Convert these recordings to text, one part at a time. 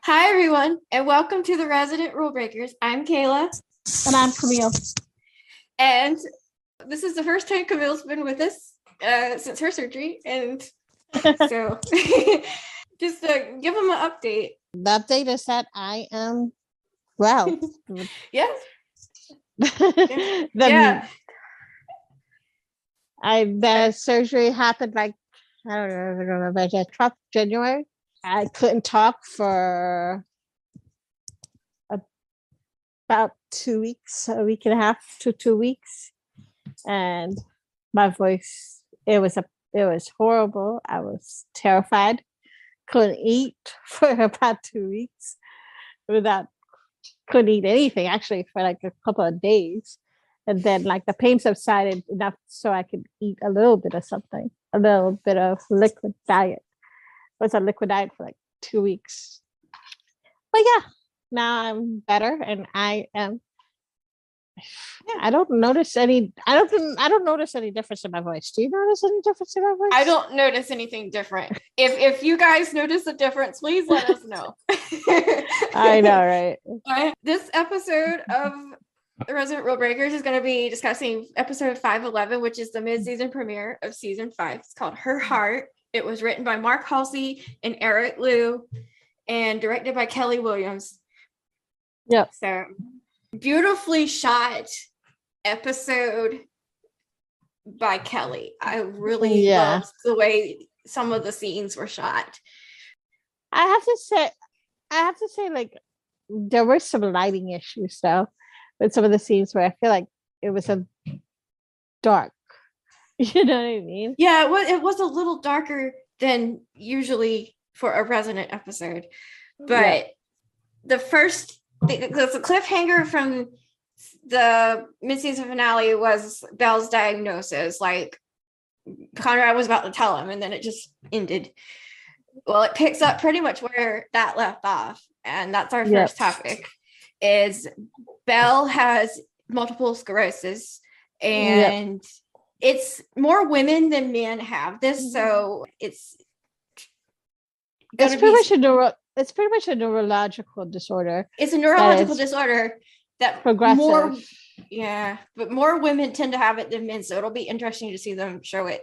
Hi, everyone, and welcome to the Resident Rulebreakers. I'm Kayla. And I'm Camille. And this is the first time Camille's been with us since her surgery. And so just give them an update. The update is that I am well. Yes. The surgery happened like, I don't remember, 12th January. I couldn't talk for about 2 weeks, a week and a half to 2 weeks. And my voice, it was horrible. I was terrified. Couldn't eat for about 2 weeks couldn't eat anything actually for like a couple of days. And then like the pain subsided enough so I could eat a little bit of something, a little bit of liquid diet. It was a liquid diet for like 2 weeks. But yeah, now I'm better and I don't notice any difference in my voice. Do you notice any difference in my voice? I don't notice anything different. If you guys notice a difference, please let us know. I know, right? This episode of the Resident Rulebreakers is going to be discussing episode 511, which is the mid-season premiere of season 5. It's called Her Heart. It was written by Marc, Halsey, and Eric Liu, and directed by Kelli Williams. Yep. So beautifully shot episode by Kelli. I really loved the way some of the scenes were shot. I have to say, like, there were some lighting issues though with some of the scenes where I feel like it was a dark. You know what I mean? Yeah, it was a little darker than usually for a Resident episode, but the cliffhanger from the mid-season finale was Belle's diagnosis. Like Conrad was about to tell him, and then it just ended. Well, it picks up pretty much where that left off, and that's our first topic. Is Belle has multiple sclerosis, and it's more women than men have this, so it's pretty much a neurological disorder. It's a neurological disorder that progressive. But more women tend to have it than men, so it'll be interesting to see them show it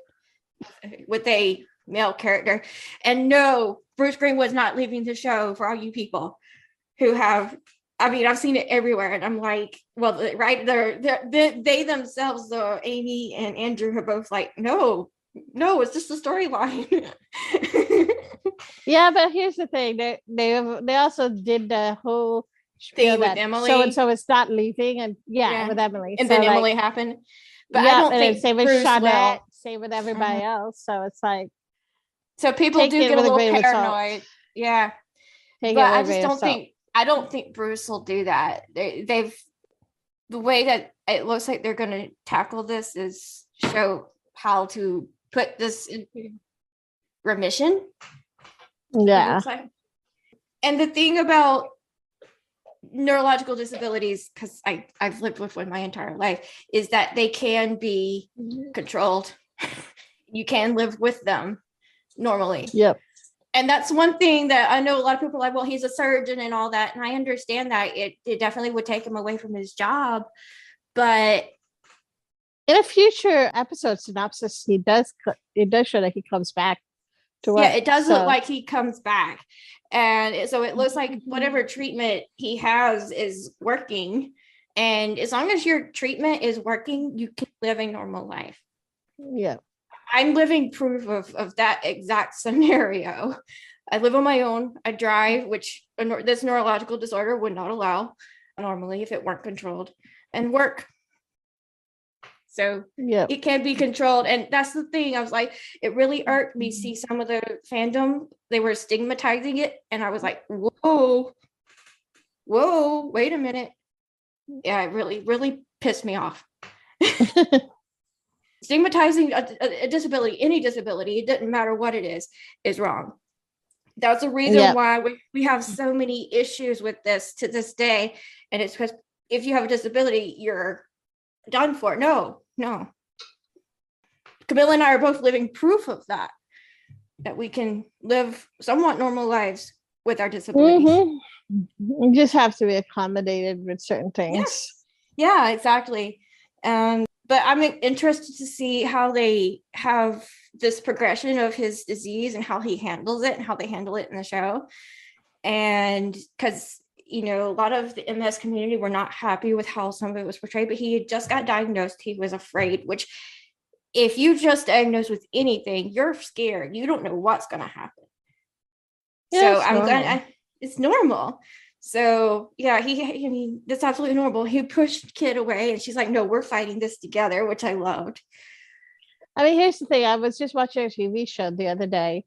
with a male character. And no, Bruce Greenwood's not leaving the show for all you people who have. I mean, I've seen it everywhere, and I'm like, well, right there, they themselves, though, Amy and Andrew, are both like, no, it's just a storyline. Yeah, but here's the thing: they also did the whole thing with Emily. So and so it's not leaving, and with Emily, and so then Emily happened. But I don't think same with Bruce Shawnette, same with everybody else. So it's like, so people do get a little paranoid. Yeah, but I just don't think. I don't think Bruce will do that. They've the way that it looks like they're going to tackle this is show how to put this into remission. Yeah. And the thing about neurological disabilities, because I've lived with one my entire life, is that they can be controlled. You can live with them normally. Yep. And that's one thing that I know a lot of people are like, well, he's a surgeon and all that. And I understand that it definitely would take him away from his job. But in a future episode synopsis, it does show that he comes back to work. Yeah, it does look like he comes back. And so it looks like whatever treatment he has is working. And as long as your treatment is working, you can live a normal life. Yeah. I'm living proof of that exact scenario. I live on my own. I drive, which this neurological disorder would not allow normally if it weren't controlled, and work. So it can be controlled. And that's the thing. I was like, it really irked me. See some of the fandom, they were stigmatizing it. And I was like, whoa, wait a minute. Yeah, it really, really pissed me off. Stigmatizing a disability, any disability, it doesn't matter what it is wrong. That's the reason why we have so many issues with this to this day. And it's because if you have a disability, you're done for. No. Camille and I are both living proof of that we can live somewhat normal lives with our disabilities. You just have to be accommodated with certain things. Yeah, exactly. But I'm interested to see how they have this progression of his disease and how he handles it and how they handle it in the show. And because, you know, a lot of the MS community were not happy with how some of it was portrayed, but he had just got diagnosed. He was afraid, which if you just diagnosed with anything, you're scared. You don't know what's going to happen. Yeah, So it's normal. So yeah, I mean, that's absolutely normal. He pushed Kit away and she's like, no, we're fighting this together, which I loved. I mean, here's the thing. I was just watching a TV show the other day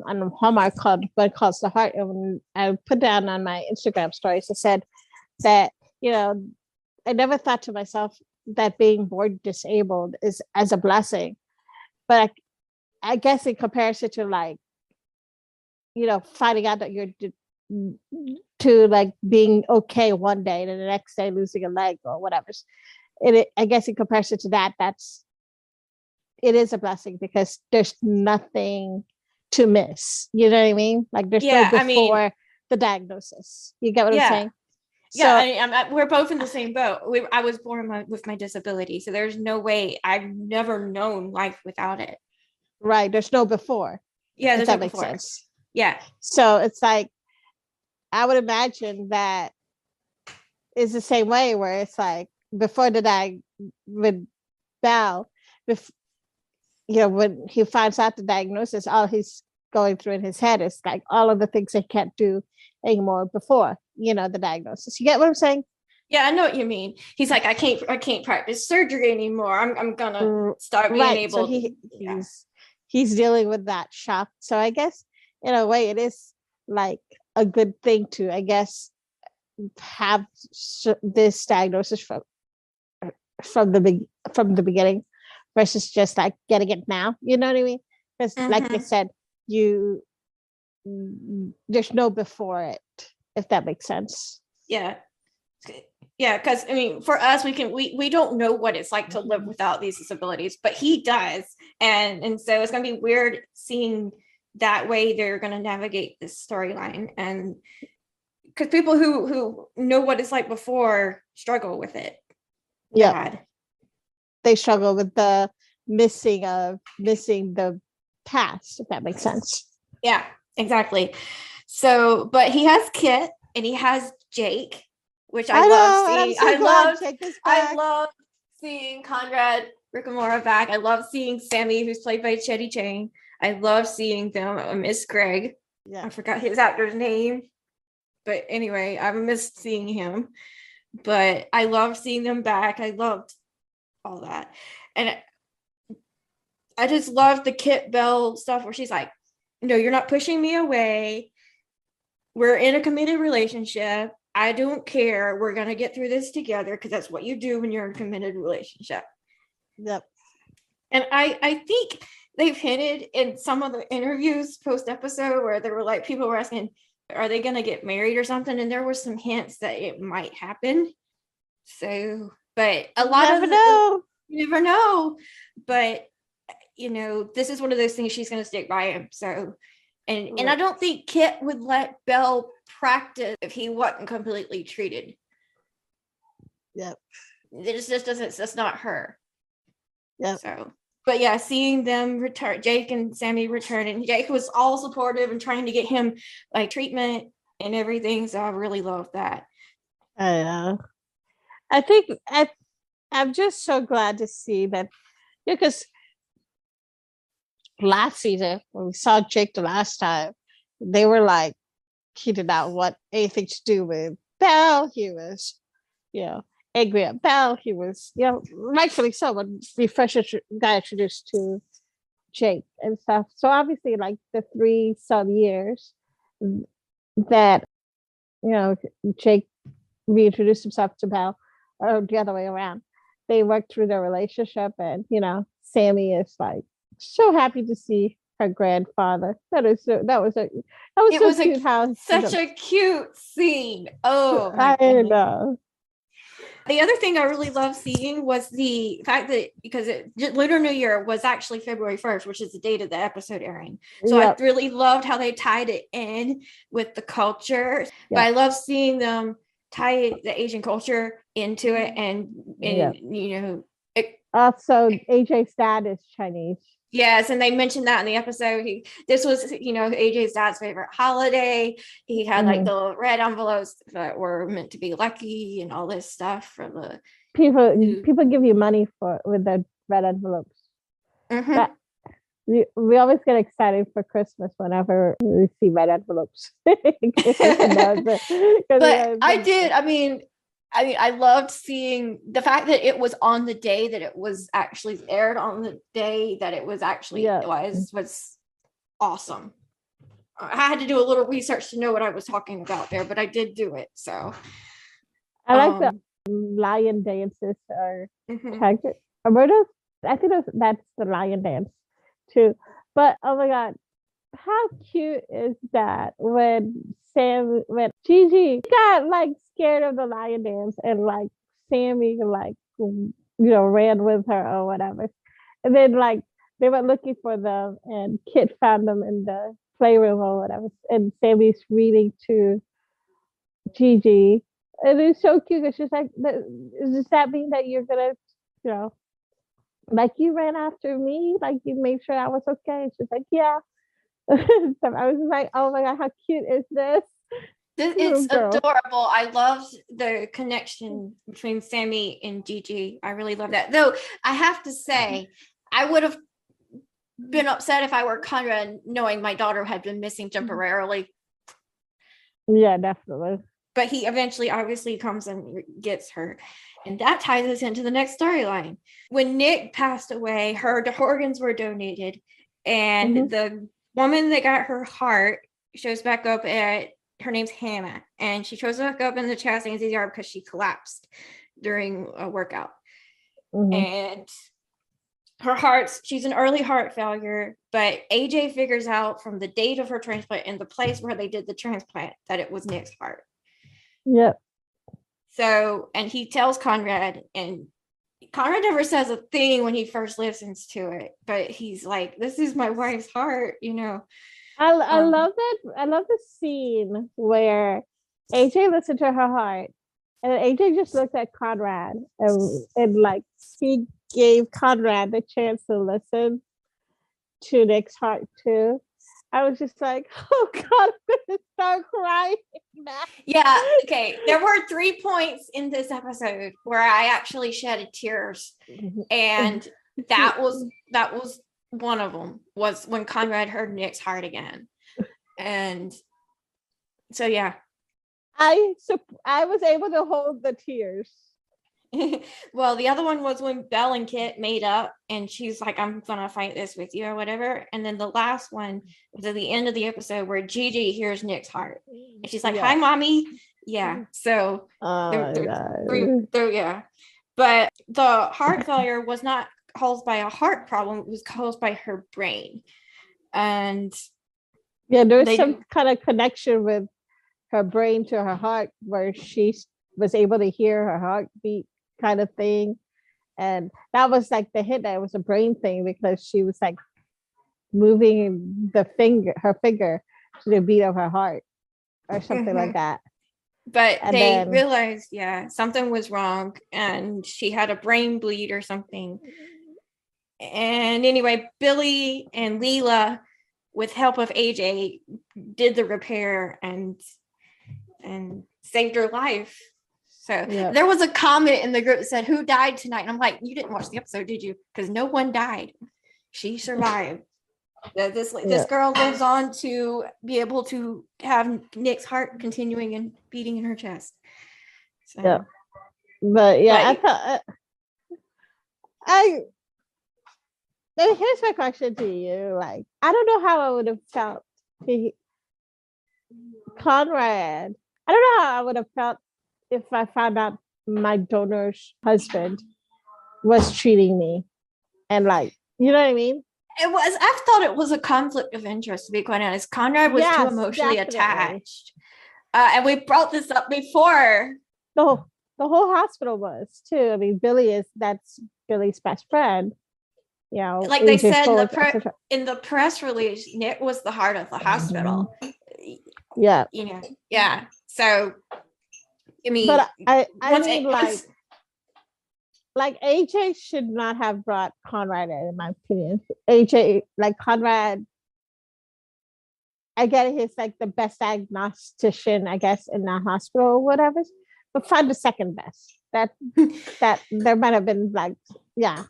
on Hallmark called What Calls the Heart. And I put down on my Instagram stories, I said that, you know, I never thought to myself that being born disabled is as a blessing. But I guess in comparison to like, you know, finding out that you're to like being okay one day and then the next day losing a leg or whatever. I guess in comparison to that, it is a blessing because there's nothing to miss. You know what I mean? Like there's no before the diagnosis. You get what I'm saying? Yeah, we're both in the same boat. I was born with my disability, so there's no way. I've never known life without it. Right. There's no before. Yeah, there's no before. Makes sense. Yeah. So it's like, I would imagine that is the same way where it's like before with Bell, you know, when he finds out the diagnosis, all he's going through in his head is like all of the things he can't do anymore before, you know, the diagnosis. You get what I'm saying? Yeah, I know what you mean. He's like, I can't practice surgery anymore. I'm gonna start being able. So he's dealing with that shock. So I guess in a way it is like a good thing to, I guess, have this diagnosis from the beginning versus just like getting it now. You know what I mean? Because like I said, there's no before it, if that makes sense. Yeah. Because I mean, for us, we don't know what it's like to live without these disabilities, but he does, and so it's gonna be weird seeing that way they're gonna navigate this storyline, and because people who know what it's like before struggle with it. Yeah, they struggle with the missing the past, if that makes sense. Yeah, exactly. So, but he has Kit and he has Jake, which I love seeing. I love seeing Conrad Rickamora back. I love seeing Sammy, who's played by Chetty Chang. I love seeing them. I miss Greg. Yeah, I forgot his actor's name. But anyway, I missed seeing him. But I love seeing them back. I loved all that. And I just love the Kit Bell stuff where she's like, no, you're not pushing me away. We're in a committed relationship. I don't care. We're going to get through this together because that's what you do when you're in a committed relationship. Yep. And I think they've hinted in some of the interviews post-episode where they were like, people were asking, are they going to get married or something? And there were some hints that it might happen. So, but a lot you never know. But, you know, this is one of those things she's going to stick by him. So, and I don't think Kit would let Bell practice if he wasn't completely treated. Yep. It just doesn't, that's not her. Yeah. So, but yeah, seeing them return, Jake and Sammy return, and Jake was all supportive and trying to get him like treatment and everything. So I really love that. I know. I think I'm just so glad to see that, because last season when we saw Jake the last time, they were like, he did not want anything to do with Belle. He was, you know, angry at Belle. He was, you know, rightfully so when we first got introduced to Jake and stuff. So obviously, like the 3 some years that, you know, Jake reintroduced himself to Belle, or the other way around, they worked through their relationship, and you know, Sammy is like so happy to see her grandfather. That was so cute. How such a cute scene. Oh, I know. The other thing I really loved seeing was the fact that because Lunar New Year was actually February 1st, which is the date of the episode airing. So I really loved how they tied it in with the culture. But I love seeing them tie the Asian culture into it, and you know. Also, AJ's dad is Chinese. Yes, and they mentioned that in the episode. This was, AJ's dad's favorite holiday. He had like the red envelopes that were meant to be lucky and all this stuff for the people give you money with the red envelopes. We always get excited for Christmas whenever we see red envelopes. But I did. I mean, I loved seeing the fact that it was on the day that it was actually aired on the day that it was actually was awesome. I had to do a little research to know what I was talking about there, but I did do it. So I like the lion dances or tiger. I think that's the lion dance too. But oh my god, how cute is that when Gigi got like scared of the lion dance and like Sammy like ran with her or whatever, and then like they were looking for them and Kit found them in the playroom or whatever, and Sammy's reading to Gigi, and it's so cute because she's like, does that mean that you're gonna like you ran after me, like you made sure I was okay? And she's like, yeah. So I was like, oh my god, how cute is this? It's adorable. I loved the connection between Sammy and Gigi. I really love that. Though I have to say, I would have been upset if I were Conrad knowing my daughter had been missing temporarily. Yeah, definitely. But he eventually obviously comes and gets her. And that ties us into the next storyline. When Nick passed away, her organs were donated, and the woman that got her heart shows back up her name's Hannah, and she shows back up in the chest anesthesia because she collapsed during a workout. And she's an early heart failure, but AJ figures out from the date of her transplant and the place where they did the transplant that it was Nick's heart. Yep. So, and he tells Conrad, and Conrad never says a thing when he first listens to it, but he's like, this is my wife's heart, I love that. I love the scene where AJ listened to her heart, and AJ just looked at Conrad and like he gave Conrad the chance to listen to Nick's heart too. I was just like, oh god, I'm gonna start crying now. Yeah, okay. There were 3 points in this episode where I actually shedded tears, and that was one of them was when Conrad heard Nick's heart again. And so yeah, I was able to hold the tears. Well, the other one was when Belle and Kit made up, and she's like, I'm gonna fight this with you or whatever. And then the last one was at the end of the episode where Gigi hears Nick's heart, and she's like, hi mommy. Yeah, so yeah, but the heart failure was not caused by a heart problem, it was caused by her brain. And there was some kind of connection with her brain to her heart where she was able to hear her heartbeat kind of thing. And that was like the hint that it was a brain thing, because she was like moving her finger to the beat of her heart or something like that. But they realized, something was wrong, and she had a brain bleed or something. And anyway, Billy and Leela, with help of AJ, did the repair and saved her life. So there was a comment in the group that said, who died tonight? And I'm like, you didn't watch the episode, did you? Because no one died. She survived. This girl lives on to be able to have Nick's heart continuing and beating in her chest. So. But here's my question to you. Like, I don't know how I would have felt Conrad. I don't know how I would have felt if I found out my donor's husband was treating me, and like, you know what I mean? I thought it was a conflict of interest, to be quite honest. Conrad was too emotionally attached. And we brought this up before. Oh, The whole hospital was too. I mean, that's Billy's best friend. You know, like they said in etc. in the press release, Nick was the heart of the hospital. Yeah. You know, yeah. So, I mean, But I mean, once, like AJ should not have brought Conrad in my opinion. AJ, like Conrad, I get it, he's like the best diagnostician, I guess, in the hospital or whatever. But find the second best. That there might have been like, yeah.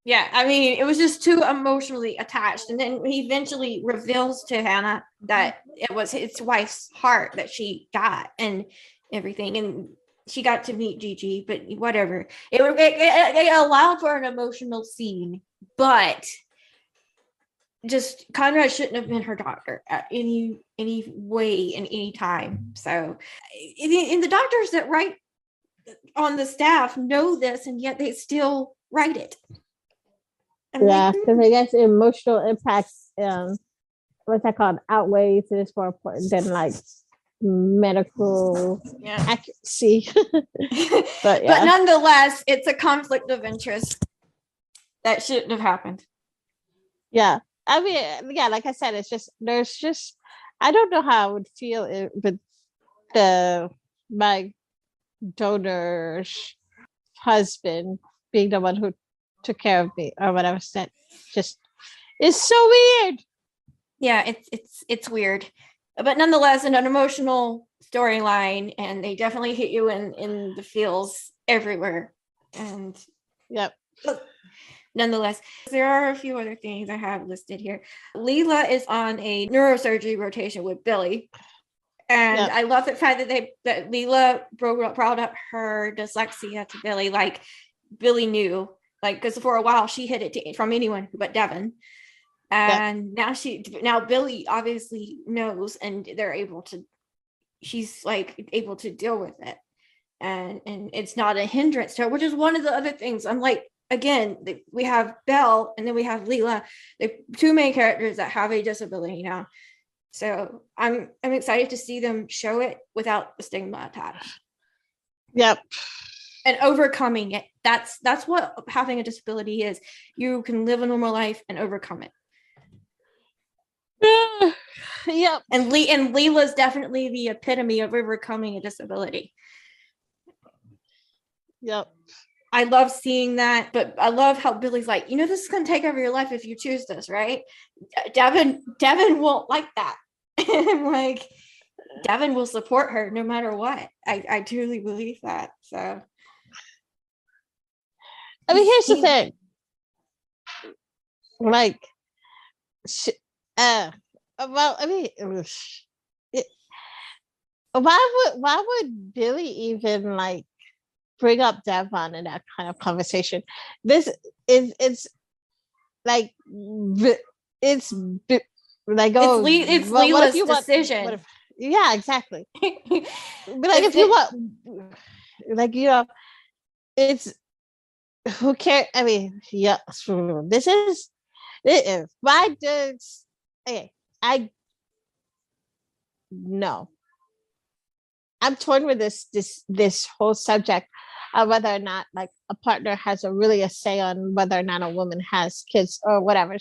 Yeah, I mean, it was just too emotionally attached. And then he eventually reveals to Hannah that it was his wife's heart that she got and everything. And she got to meet Gigi, but whatever. It allowed for an emotional scene, but just Conrad shouldn't have been her doctor at any way in any time. So, and the doctors that write on the staff know this, and yet they still write it. Yeah, because I guess emotional impact, what's that called, outweighs and is more important than like medical accuracy. But nonetheless, it's a conflict of interest that shouldn't have happened. Yeah, I mean, yeah, like I said, there's just I don't know how I would feel with my donor's husband being the one who took care of me or whatever. That just is so weird. Yeah, it's weird, but nonetheless, an emotional storyline, and they definitely hit you in the feels everywhere. And yep. Nonetheless, there are a few other things I have listed here. Leela is on a neurosurgery rotation with Billy. And I love the fact that Leela brought up her dyslexia to Billy, like Billy knew, like, because for a while she hid it from anyone but Devin. And now Billy obviously knows, and she's like able to deal with it. And it's not a hindrance to her, which is one of the other things. I'm like, again, we have Belle and then we have Leela, the two main characters that have a disability now. So I'm excited to see them show it without the stigma attached. Yep. And overcoming it. That's what having a disability is. You can live a normal life and overcome it. Yep. And Leela's definitely the epitome of overcoming a disability. Yep. I love seeing that, but I love how Billy's like, this is going to take over your life if you choose this, right? Devin won't like that. And like, Devin will support her no matter what. I truly believe that. So, I mean, here's the thing. Like, well, I mean, why would Billy even like bring up Devon in that kind of conversation? It's like it's like, oh, it's Leela's decision. Yeah, exactly. But like, if you want, like, it's who cares? I mean, yeah, this is why does no. I'm torn with this whole subject of whether or not like a partner has really a say on whether or not a woman has kids or whatever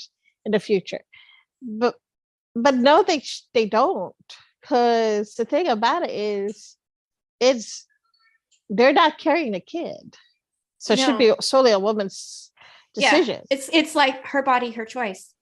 in the future. But no, they don't, because the thing about it is they're not carrying a kid, so it should be solely a woman's decision. Yeah. It's like her body, her choice.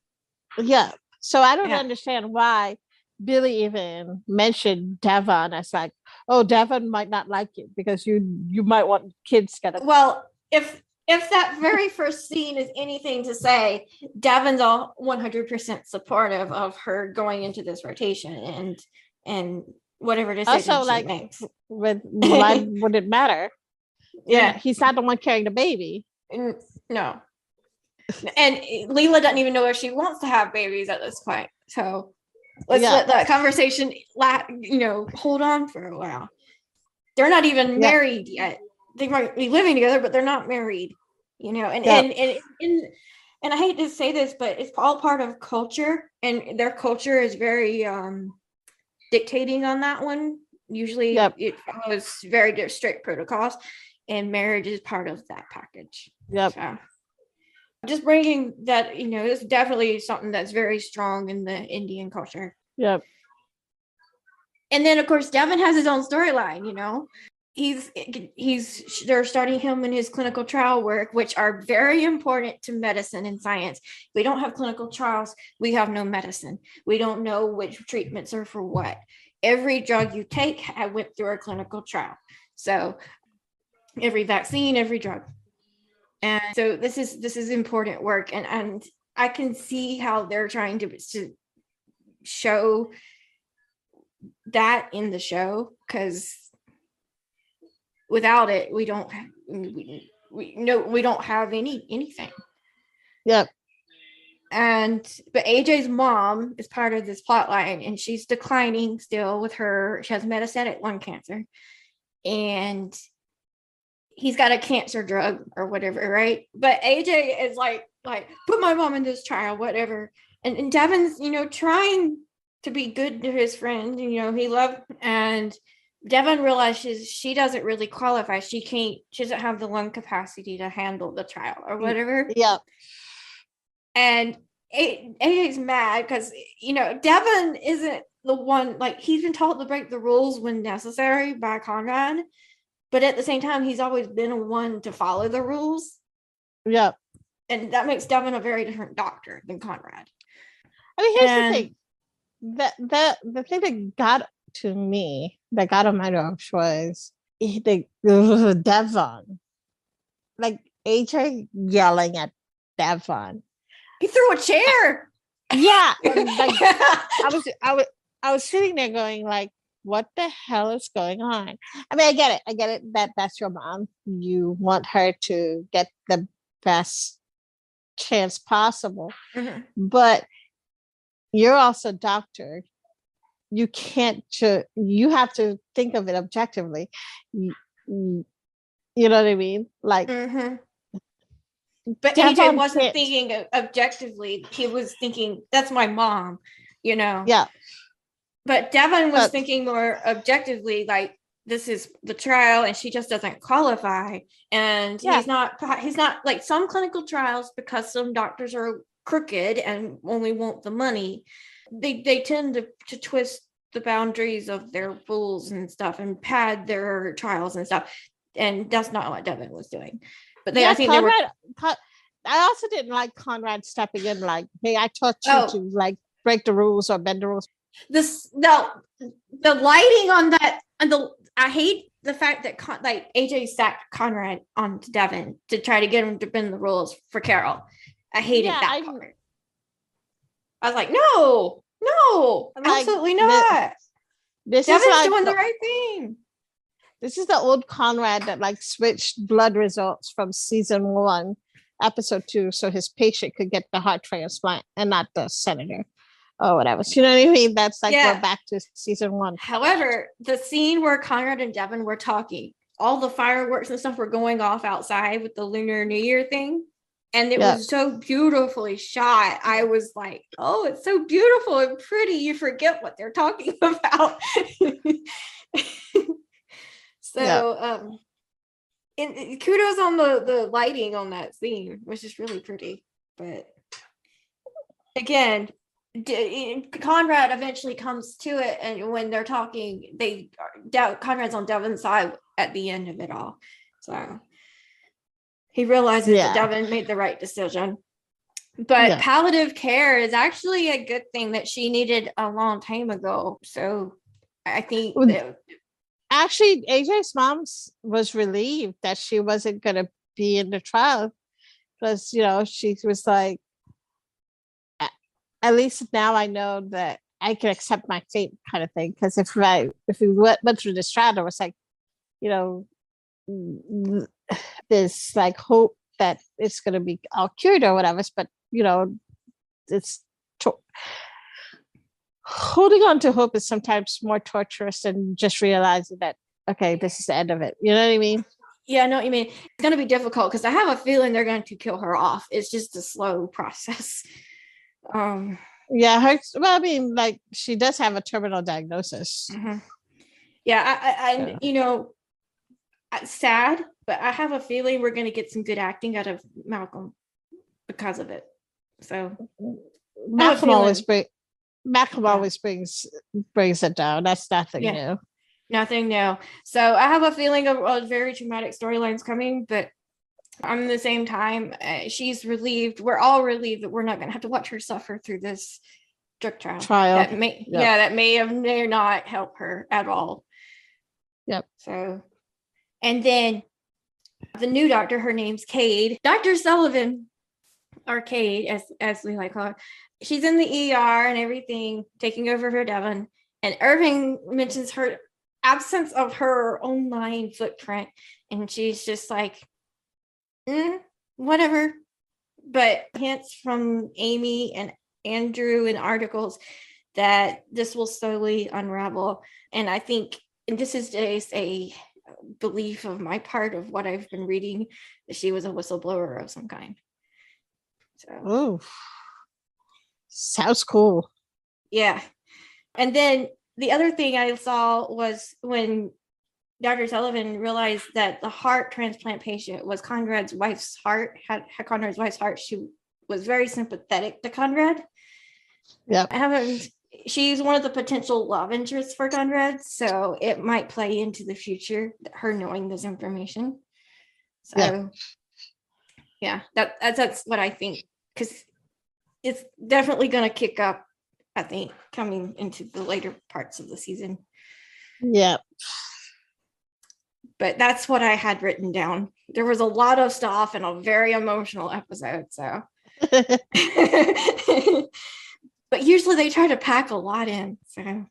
Yeah. So I don't understand why Billy even mentioned Devon as like, oh, Devon might not like it because you might want kids together. Well, if that very first scene is anything to say, Devon's all 100% supportive of her going into this rotation and whatever decision also, she makes. Why would it matter? Yeah, he's not the one carrying the baby. No, and Leela doesn't even know if she wants to have babies at this point. So let's let that conversation hold on for a while. They're not even married yet. They might be living together, but they're not married. And I hate to say this, but it's all part of culture, and their culture is very dictating on that one. Usually Yep. it follows very strict protocols, and marriage is part of that package. Yep. So just bringing that, it's definitely something that's very strong in the Indian culture. Yep. And then of course Devin has his own storyline, they're starting him in his clinical trial work, which are very important to medicine and science. We don't have clinical trials, we have no medicine. We don't know which treatments are for what. Every drug you take, I went through a clinical trial. So every vaccine, every drug. And so this is important work, and I can see how they're trying to show that in the show, because without it, we don't have anything. Yep. But AJ's mom is part of this plot line, and she's declining still with her. She has metastatic lung cancer, and he's got a cancer drug or whatever, right? But AJ is like put my mom in this trial, whatever. And Devin's, trying to be good to his friend, he loved, and Devin realizes she doesn't really qualify. She doesn't have the lung capacity to handle the trial or whatever. Yep. And AJ's mad because, Devin isn't the one, he's been taught to break the rules when necessary by Conrad. But at the same time, he's always been one to follow the rules. Yeah. And that makes Devin a very different doctor than Conrad. I mean, here's the thing. The thing that got to me, that got on my nerves was Devon. Like AJ yelling at Devon. He threw a chair. Yeah. I was sitting there going like, what the hell is going on? I mean, I get it that's your mom. You want her to get the best chance possible. Mm-hmm. But you're also a doctor. You can't you have to think of it objectively. You know what I mean? Like, mm-hmm. But Devon AJ wasn't thinking objectively. He was thinking, that's my mom, Yeah. But Devin was thinking more objectively, like, this is the trial and she just doesn't qualify. And he's not like some clinical trials, because some doctors are crooked and only want the money. They tend to twist the boundaries of their rules and stuff and pad their trials and stuff. And that's not what Devin was doing. But I think Conrad, I also didn't like Conrad stepping in like, hey, I taught you to like break the rules or bend the rules. The lighting on that, and I hate the fact that AJ stacked Conrad onto Devin to try to get him to bend the rules for Carol. I hated that part. I was like, no, absolutely not. This Devin's is like doing the right thing. This is the old Conrad that like switched blood results from season 1, episode 2, so his patient could get the heart transplant and not the senator. Or whatever. You know what I mean? That's like we're back to season 1. However, the scene where Conrad and Devin were talking, all the fireworks and stuff were going off outside with the Lunar New Year thing. And it was so beautifully shot. I was like, oh, it's so beautiful and pretty. You forget what they're talking about. And kudos on the lighting on that scene, which is really pretty. But again, Conrad eventually comes to it, and when they're talking, Conrad's on Devin's side at the end of it all. So he realizes that Devin made the right decision. But palliative care is actually a good thing that she needed a long time ago. So I think actually AJ's mom was relieved that she wasn't going to be in the trial, because she was like, at least now I know that I can accept my fate, kind of thing. Because if we went through this trial, it was like, there's like hope that it's going to be all cured or whatever. But it's holding on to hope is sometimes more torturous than just realizing that, okay, this is the end of it. You know what I mean? Yeah, I know what you mean. It's going to be difficult because I have a feeling they're going to kill her off. It's just a slow process. I mean, like, she does have a terminal diagnosis. Mm-hmm. And sad, but I have a feeling we're going to get some good acting out of Malcolm because of it. So Malcolm always brings it down. That's nothing new. Nothing new. So I have a feeling of very traumatic storylines coming, but at the same time, she's relieved. We're all relieved that we're not going to have to watch her suffer through this drug trial. That may or not help her at all. Yep. So, and then the new doctor, her name's Cade, Dr. Sullivan, or Cade, as we like her. She's in the ER and everything, taking over for Devin. And Irving mentions her absence of her online footprint, and she's just like, whatever. But hints from Amy and Andrew in articles that this will slowly unravel. And I think, and this is just a belief of my part of what I've been reading, that she was a whistleblower of some kind. So, sounds cool. Yeah. And then the other thing I saw was when Dr. Sullivan realized that the heart transplant patient was Conrad's wife's heart, had Conrad's wife's heart. She was very sympathetic to Conrad. Yeah. She's one of the potential love interests for Conrad, so it might play into the future, her knowing this information. So that's what I think, because it's definitely going to kick up, I think, coming into the later parts of the season. Yeah. But that's what I had written down. There was a lot of stuff and a very emotional episode. So, but usually they try to pack a lot in. So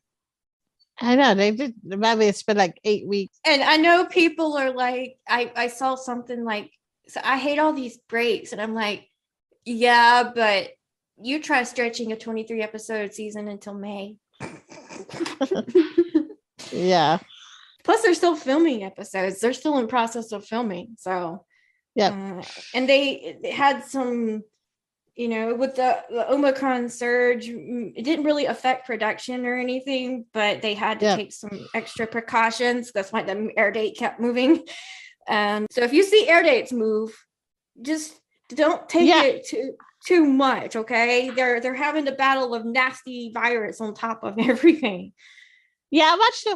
I know they did. Maybe it's been like 8 weeks. And I know people are like, I saw something like, so I hate all these breaks, and I'm like, yeah, but you try stretching a 23 episode season until May. Yeah. Plus, they're still filming episodes. They're still in process of filming. So, and they had some, with the Omicron surge, it didn't really affect production or anything, but they had to take some extra precautions. That's why the air date kept moving. So if you see air dates move, just don't take it too much. Okay, they're having the battle of nasty virus on top of everything. Yeah, I watched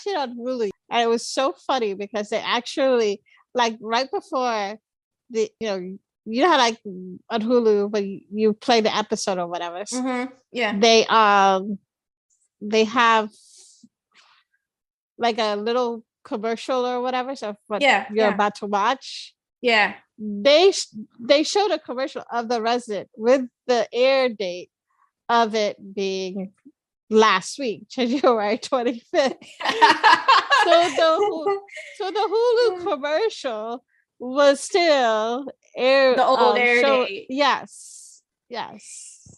it on Hulu, and it was so funny because they actually, like, right before the, how like on Hulu when you play the episode or whatever. Mm-hmm. Yeah. They have like a little commercial or whatever. So what you're about to watch. Yeah. They showed a commercial of the resident with the air date of it being last week, January 25th. so the Hulu commercial was still the old air date. Yes.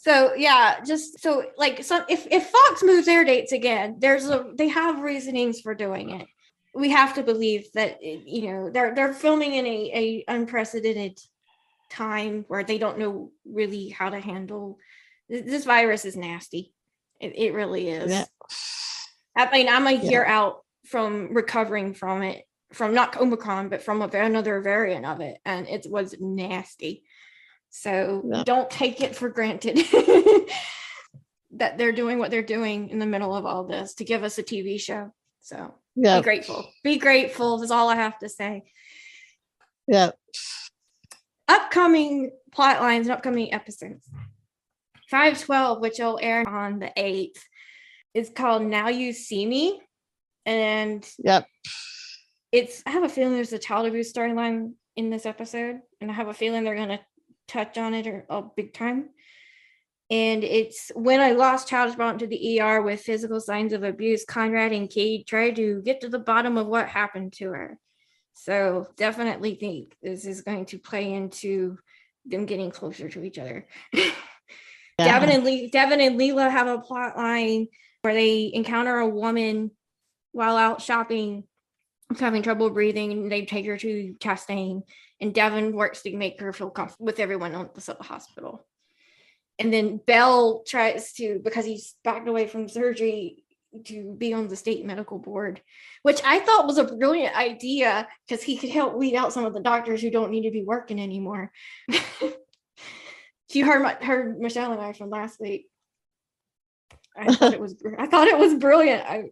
So if Fox moves air dates again, they have reasonings for doing it. We have to believe that they're filming in a unprecedented time where they don't know really how to handle this virus. Is nasty. It really is. Yeah. I mean, I'm a year out from recovering from it, from not Omicron, but from another variant of it, and it was nasty. So don't take it for granted that they're doing what they're doing in the middle of all this to give us a TV show. So be grateful. Be grateful is all I have to say. Yeah. Upcoming plot lines and upcoming episodes. 512, which will air on the 8th, is called Now You See Me. And I have a feeling there's a child abuse storyline in this episode, and I have a feeling they're going to touch on it big time. And it's when a lost child is brought into the ER with physical signs of abuse, Conrad and Cade try to get to the bottom of what happened to her. So definitely think this is going to play into them getting closer to each other. Devin and Leela have a plot line where they encounter a woman while out shopping who's having trouble breathing, and they take her to Chastain, and Devin works to make her feel comfortable with everyone at the hospital. And then Belle tries to, because he's backed away from surgery, to be on the state medical board, which I thought was a brilliant idea because he could help weed out some of the doctors who don't need to be working anymore. You heard Michelle and I from last week. I thought it was brilliant.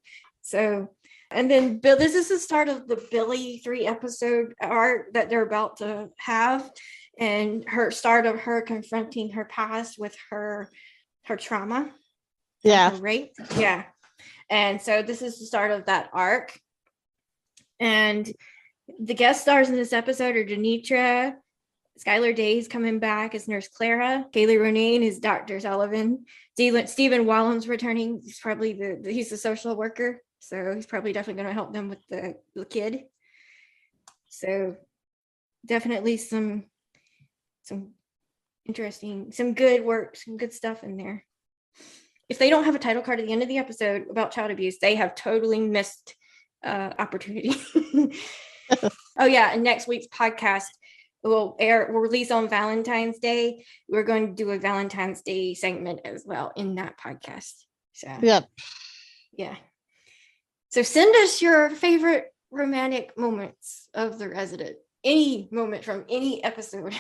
And then Bill, this is the start of the Billy 3-episode arc that they're about to have, and her start of her confronting her past with her trauma. Yeah. Her rape. Yeah. And so this is the start of that arc. And the guest stars in this episode are Denitra, Skylar Day's coming back as Nurse Clara, Kaylee Ronayne is Dr. Sullivan, Stephen Wallen's returning. He's probably he's the social worker. So he's probably definitely going to help them with the kid. So definitely some interesting, some good work, some good stuff in there. If they don't have a title card at the end of the episode about child abuse, they have totally missed opportunity. Oh yeah, and next week's podcast will release on Valentine's Day. We're going to do a Valentine's Day segment as well in that podcast. So yep. Yeah. So send us your favorite romantic moments of The Resident. Any moment from any episode.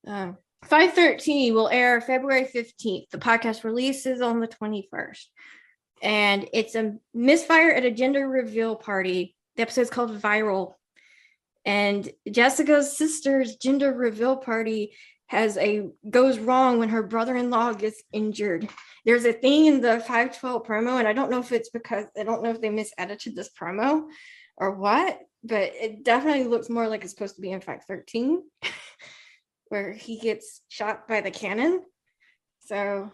513 will air February 15th. The podcast releases on the 21st. And it's a misfire at a gender reveal party. The episode's called Viral. And Jessica's sister's gender reveal party goes wrong when her brother-in-law gets injured. There's a thing in the 512 promo, and I don't know if it's because I don't know if they misedited this promo or what, but it definitely looks more like it's supposed to be in 513, where he gets shot by the cannon. So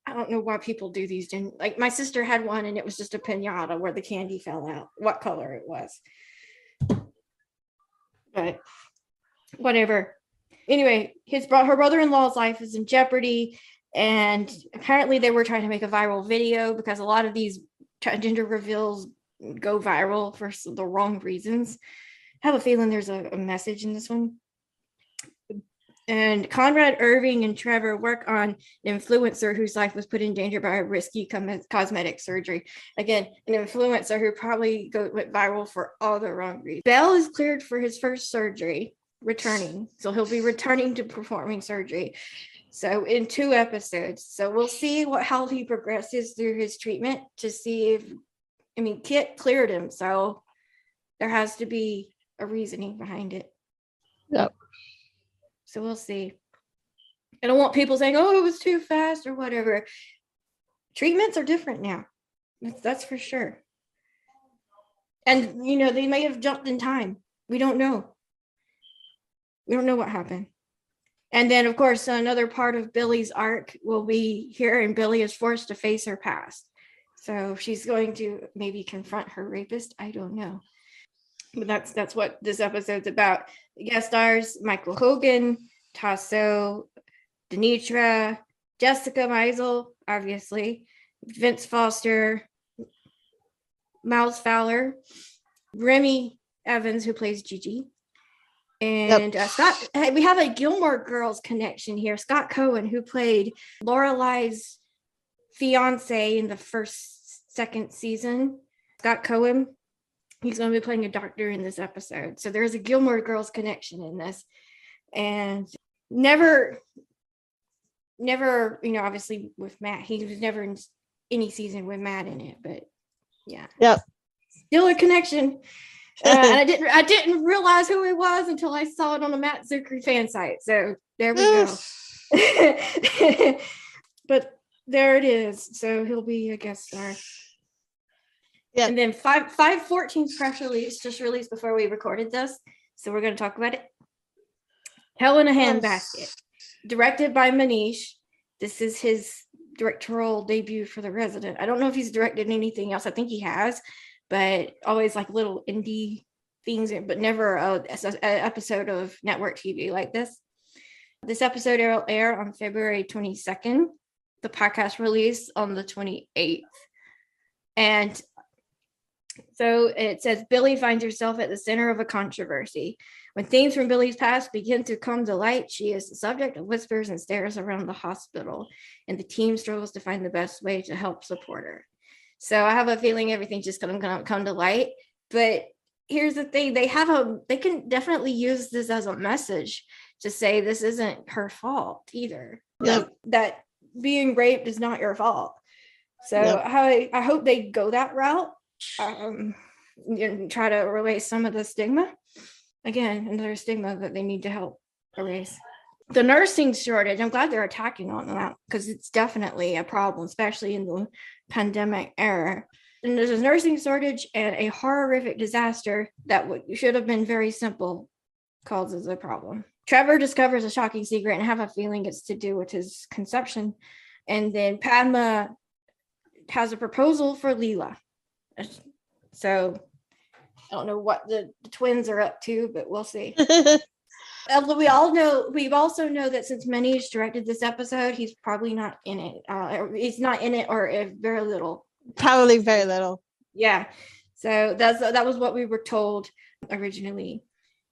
I don't know why people do these. Like my sister had one, and it was just a piñata where the candy fell out. What color it was, but whatever. Anyway, her brother-in-law's life is in jeopardy, and apparently they were trying to make a viral video because a lot of these gender reveals go viral for the wrong reasons. I have a feeling there's a message in this one. And Conrad, Irving, and Trevor work on an influencer whose life was put in danger by a risky cosmetic surgery. Again, an influencer who probably went viral for all the wrong reasons. Bell is cleared for his first surgery, returning. So he'll be returning to performing surgery. So in 2 episodes. So we'll see how he progresses through his treatment to see Kit cleared him. So there has to be a reasoning behind it. Yep. So we'll see. I don't want people saying, oh, it was too fast or whatever. Treatments are different now. That's for sure. And, they may have jumped in time. We don't know. We don't know what happened. And then, of course, another part of Billy's arc will be here, and Billy is forced to face her past. So she's going to maybe confront her rapist. I don't know. But that's what this episode's about. The guest stars: Michael Hogan, Tasso, Denitra, Jessica Meisel, obviously, Vince Foster, Miles Fowler, Remy Evans, who plays Gigi, and Scott. We have a Gilmore Girls connection here. Scott Cohen, who played Lorelai's fiance in the second season. Scott Cohen. He's going to be playing a doctor in this episode. So there's a Gilmore Girls connection in this. And never, obviously with Matt. He was never in any season with Matt in it. But yeah. Yep. Still a connection. And I didn't realize who he was until I saw it on the Matt Zuckery fan site. So there we go. But there it is. So he'll be a guest star. Yep. And then 514's press release just released before we recorded this. So we're going to talk about it. Hell in a Handbasket. Directed by Manish. This is his directorial debut for The Resident. I don't know if he's directed anything else. I think he has. But always like little indie things, but never an episode of network TV like this. This episode will air on February 22nd. The podcast release on the 28th. And So it says, Billy finds herself at the center of a controversy. When themes from Billy's past begin to come to light, she is the subject of whispers and stares around the hospital, and the team struggles to find the best way to help support her. So I have a feeling everything's just going to come to light. But here's the thing, they can definitely use this as a message to say this isn't her fault either. Yep. That being raped is not your fault. So Yep. I hope they go that route. And try to erase some of the stigma. Again, another stigma that they need to help erase. The nursing shortage, I'm glad they're attacking on that because it's definitely a problem, especially in the pandemic era. And there's a nursing shortage and a horrific disaster that should have been very simple causes a problem. Trevor discovers a shocking secret, and I have a feeling it's to do with his conception. And then Padma has a proposal for Leela. So I don't know what the twins are up to, but we'll see. We also know that since Manish directed this episode, he's probably not in it. He's not in it, or very little. Probably very little. Yeah. So that was what we were told originally.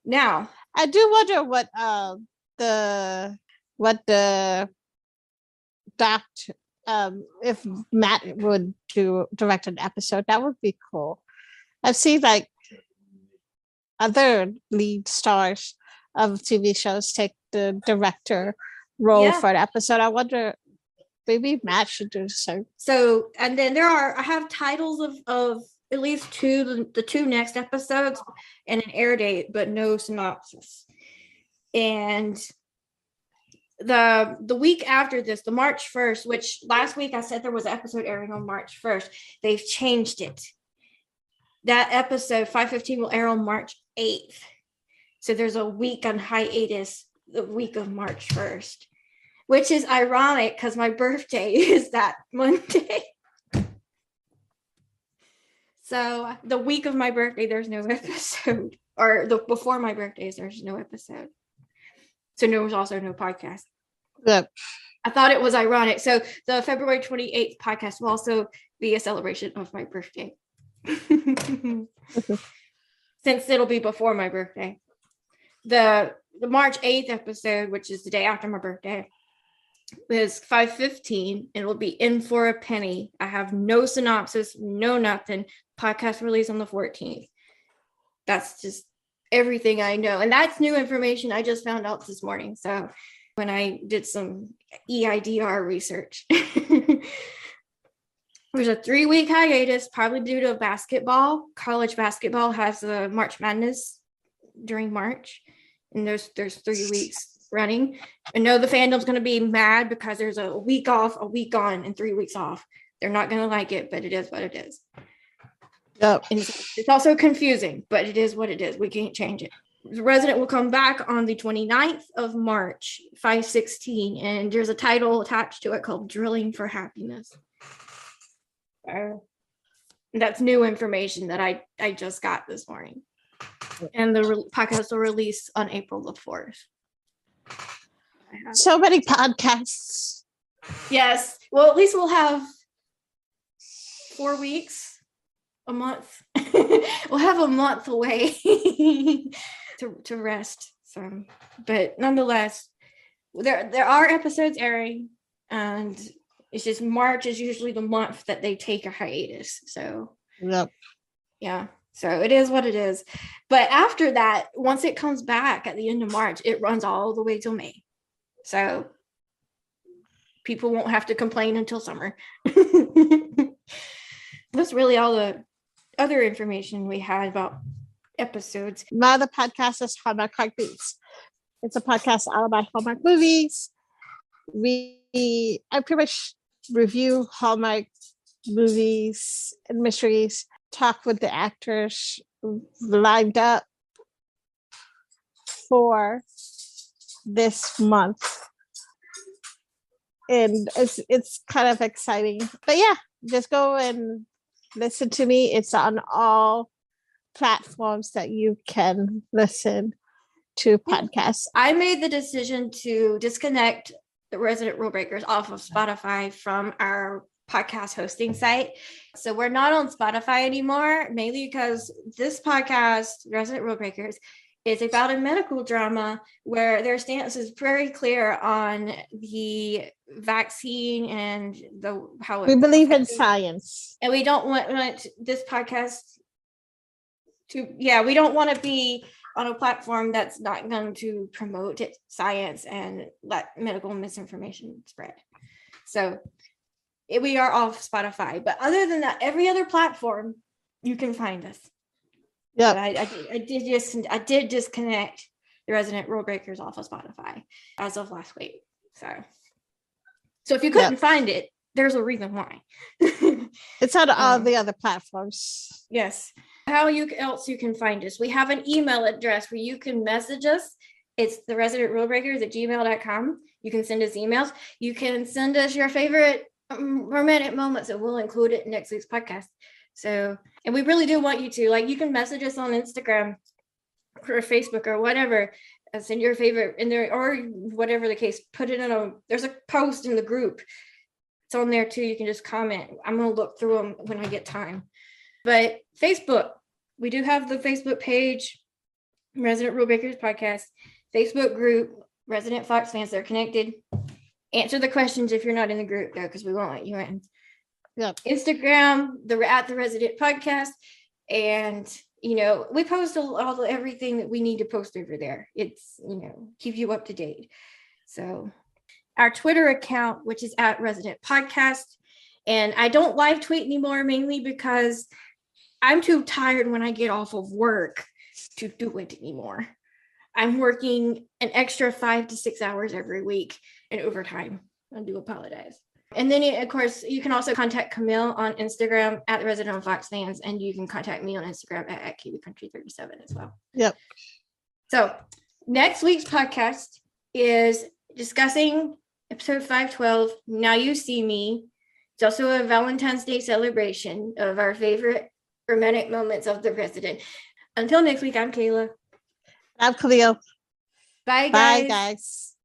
Now I do wonder what the doctor, if Matt would direct an episode. That would be cool. I've seen like other lead stars of TV shows take the director role for an episode. I wonder, maybe Matt should do the same. So, and then I have titles of at least the two next episodes and an air date, but no synopsis. And the week after this, the March 1st, which last week I said there was an episode airing on March 1st, they've changed it. That episode 515 will air on March 8th. So there's a week on hiatus the week of March 1st, which is ironic because my birthday is that Monday. So the week of my birthday, there's no episode, or before my birthdays, there's no episode. So there was also no podcast. Yep. I thought it was ironic. So the February 28th podcast will also be a celebration of my birthday. Since it'll be before my birthday. The March 8th episode, which is the day after my birthday, is 5:15. It will be In for a Penny. I have no synopsis, no nothing. Podcast release on the 14th. That's just everything I know. And that's new information I just found out this morning. So when I did some EIDR research. There's a 3-week hiatus, probably due to basketball. College basketball has a March Madness during March. And there's 3 weeks running. I know the fandom's going to be mad because there's a week off, a week on, and 3 weeks off. They're not going to like it, but it is what it is. Yep. And it's also confusing, but it is what it is. We can't change it. The Resident will come back on the 29th of March, 5:16, and there's a title attached to it called Drilling for Happiness. That's new information that I just got this morning. And the podcast will release on April the 4th. So many podcasts. Yes. Well, at least we'll have 4 weeks, a month. We'll have a month away to rest. So, but nonetheless, there are episodes airing, and it's just March is usually the month that they take a hiatus. So, yep. Yeah. So it is what it is. But after that, once it comes back at the end of March, it runs all the way till May. So people won't have to complain until summer. That's really all the other information we had about episodes. My other podcast is Hallmark Heartbeats. It's a podcast all about Hallmark movies. I pretty much review Hallmark movies and mysteries, talk with the actors lined up for this month. And it's kind of exciting. But yeah, just go and listen to me. It's on all platforms that you can listen to podcasts. I made the decision to disconnect the Resident Rulebreakers off of Spotify from our podcast hosting site. So we're not on Spotify anymore, mainly because this podcast, Resident Rulebreakers, is about a medical drama where their stance is very clear on the vaccine and how We believe in science. and we don't want this podcast to, we don't want to be on a platform that's not going to promote science and let medical misinformation spread. So we are off Spotify, but other than that, every other platform you can find us. Yeah, I did disconnect the Resident Rulebreakers off of Spotify as of last week. So if you couldn't find it, there's a reason why. It's on all the other platforms. Yes. How else you can find us? We have an email address where you can message us. It's the residentRulebreakers@gmail.com. You can send us emails. You can send us your favorite romantic moments, and we'll include it in next week's podcast. So, and we really do want you to, like, you can message us on Instagram or Facebook or whatever, and send your favorite in there, or whatever the case, put it in there's a post in the group. It's on there too. You can just comment. I'm going to look through them when I get time. But Facebook, we do have the Facebook page, Resident Rulebreakers Podcast, Facebook group, Resident Fox Fans. They're connected. Answer the questions if you're not in the group, though, because we won't let you in. Yep. Instagram, at the Resident Podcast, and we post everything that we need to post over there. It's keep you up to date. So our Twitter account, which is at Resident Podcast, and I don't live tweet anymore, mainly because I'm too tired when I get off of work to do it anymore. I'm working an extra 5 to 6 hours every week in overtime. I do apologize. And then, of course, you can also contact Camille on Instagram at the Resident Fox Fans, and you can contact me on Instagram at KiwiCountry37 as well. Yep. So next week's podcast is discussing episode 512, Now You See Me. It's also a Valentine's Day celebration of our favorite romantic moments of the Resident. Until next week, I'm Kayla. I'm Camille. Bye, guys. Bye, guys.